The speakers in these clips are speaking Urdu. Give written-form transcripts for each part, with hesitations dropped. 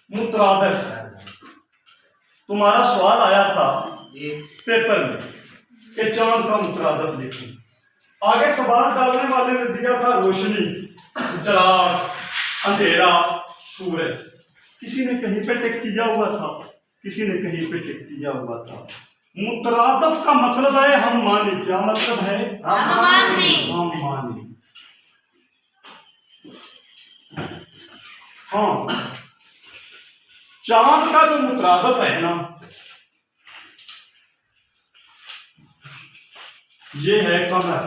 مترادف. تمہارا سوال آیا تھا پیپر میں کہ چاند کا مترادف لکھیں. آگے سوال ڈالنے والے نے دیا تھا روشنی، چراغ، اندھیرا، سورج. کسی نے کہیں پہ ٹک کیا ہوا تھا، کسی نے کہیں پہ ٹک کیا ہوا تھا. مترادف کا مطلب ہے ہم مانی. کیا مطلب ہے؟ ہم مانی. ہاں، چاند کا جو مترادف ہے نا، یہ ہے قمر.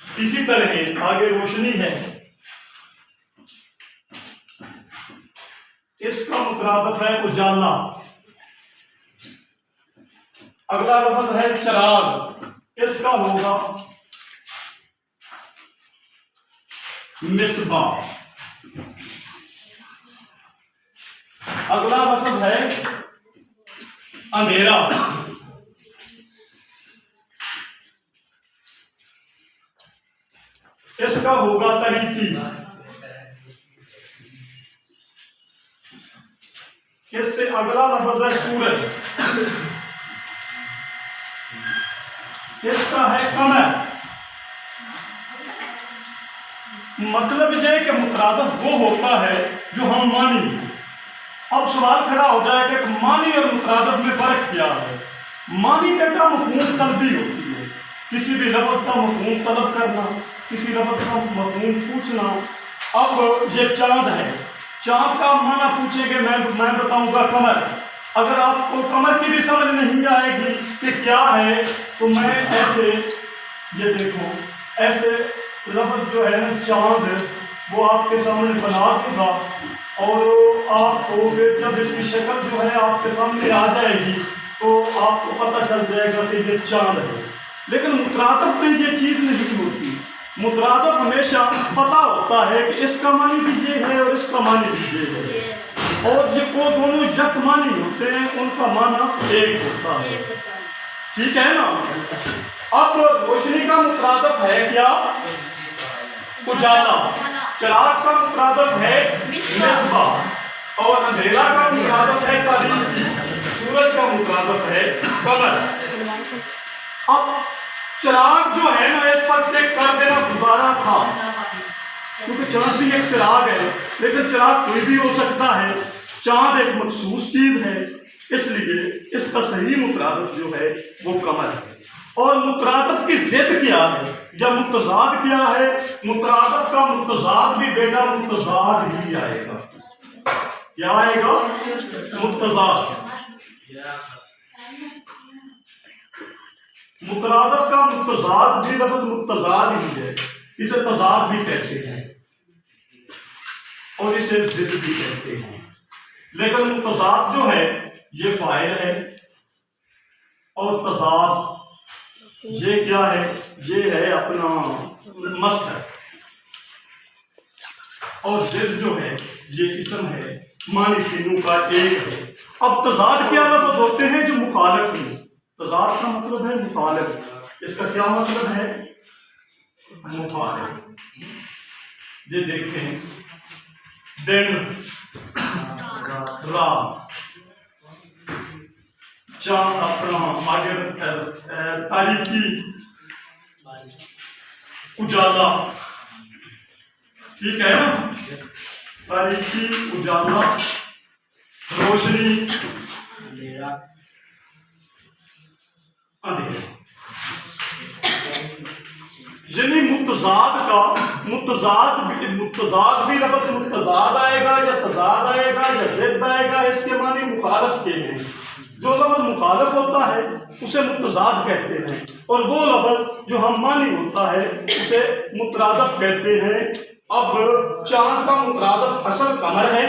اسی طرح آگے روشنی ہے، اس کا مترادف ہے اجالا. اگلا لفظ ہے چراغ، اس کا ہوگا مصباح. اگلا لفظ ہے اندھیرا، اس کا ہوگا تاریکی. اس سے اگلا لفظ ہے سورج، اس کا ہے قمر. مطلب یہ ہے کہ مترادف وہ ہوتا ہے جو ہم مانی. اب سوال کھڑا ہو جائے کہ مانی اور مترادف میں فرق کیا ہے. مانی بیٹا مفہوم طلبی ہوتی ہے، کسی بھی لفظ کا مفہوم طلب کرنا، کسی لفظ کا مفہوم پوچھنا. اب یہ چاند ہے، چاند کا معنی پوچھیں گے، میں بتاؤں گا قمر. اگر آپ کو قمر کی بھی سمجھ نہیں آئے گی کہ کیا ہے، تو میں ایسے، یہ دیکھو ایسے لفظ جو ہے چاند، وہ آپ کے سامنے بنا دوں گا، اور آپ کو پھر جب اس کی شکل جو ہے آپ کے سامنے آ جائے گی تو آپ کو پتہ چل جائے گا کہ یہ چاند ہے. لیکن مترادف میں یہ چیز نہیں ہوتی. مترادف ہمیشہ پتہ ہوتا ہے کہ اس کا معنی بھی یہ ہے اور اس کا معنی بھی یہ ہے، اور یہ وہ دونوں یک معنی ہوتے ہیں، ان کا معنی ایک ہوتا ہے. ٹھیک ہے نا؟ اب روشنی کا مترادف ہے کیا؟ اجالا. چراغ کا مترادف ہے مصباح، اور اندھیرا کا مترادف ہے تاریکی. سورج کا مترادف ہے قمر. اب چراغ جو ہے نا، اس پر ٹک کر دینا گزارا تھا، کیونکہ چاند بھی ایک چراغ ہے، لیکن چراغ کوئی بھی ہو سکتا ہے. چاند ایک مخصوص چیز ہے، اس لیے اس کا صحیح مترادف جو ہے وہ قمر ہے. اور مترادف کی ضد کیا ہے یا متضاد کیا ہے؟ مترادف کا متضاد بھی بیٹا متضاد ہی آئے گا. کیا آئے گا؟ متضاد. مترادف کا متضاد بھی لفظ متضاد ہی ہے. اسے تضاد بھی کہتے ہیں اور اسے ضد بھی کہتے ہیں. لیکن متضاد جو ہے یہ فاعل ہے، اور تضاد یہ کیا ہے؟ یہ ہے اپنا مصدر. اور ضد جو ہے یہ اسم ہے، معنی تینوں کا ایک ہے. اب تضاد کیا لفظ ہوتے ہیں جو مخالف ہیں. تضاد کا مطلب ہے مخالف. اس کا کیا مطلب ہے؟ مخالف. یہ دیکھیں، دن، رات، چاند، اپنا آگے تاریکی، اجالا. ٹھیک ہے نا؟ تاریکی، اجالا، روشنی، اندھیرا. یعنی متضاد بھی لفظ متضاد آئے گا یا تضاد آئے گا یا ضد آئے گا، اس کے معنی مخالف کے ہیں. جو لفظ مخالف ہوتا ہے اسے متضاد کہتے ہیں، اور وہ لفظ جو ہم معنی ہوتا ہے اسے مترادف کہتے ہیں. اب چاند کا مترادف اصل قمر ہے،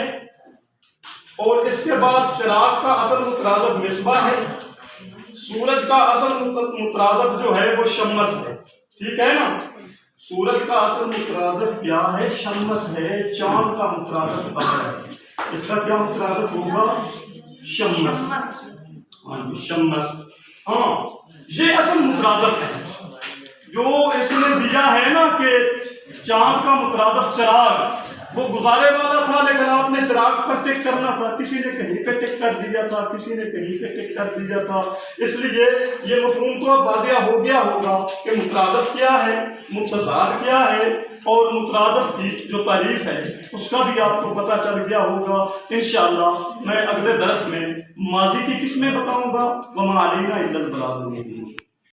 اور اس کے بعد چراغ کا اصل مترادف مصباح ہے. سورج کا اصل مترادف جو ہے وہ شمس ہے. ٹھیک ہے نا؟ سورج کا اصل مترادف کیا ہے؟ شمس ہے. چاند کا مترادف قمر ہے. اس کا کیا مترادف ہوگا؟ شمس. شمس. ہاں، یہ اصل مترادف ہے جو اس نے دیا ہے نا، کہ چاند کا مترادف چراغ، وہ گزارے والا تھا لیکن آپ نے چراغ پر ٹک کرنا تھا، کسی نے کہیں پہ ٹک کر دیا تھا، کسی نے کہیں پہ ٹک کر دیا تھا۔ اس لیے یہ مفہوم تو اب واضح ہو گیا ہوگا کہ مترادف کیا ہے، متضاد کیا ہے، اور مترادف کی جو تعریف ہے اس کا بھی آپ کو پتہ چل گیا ہوگا۔ انشاءاللہ میں اگلے درس میں ماضی کی قسمیں بتاؤں گا۔ وما علینا الا البلاغ المبین۔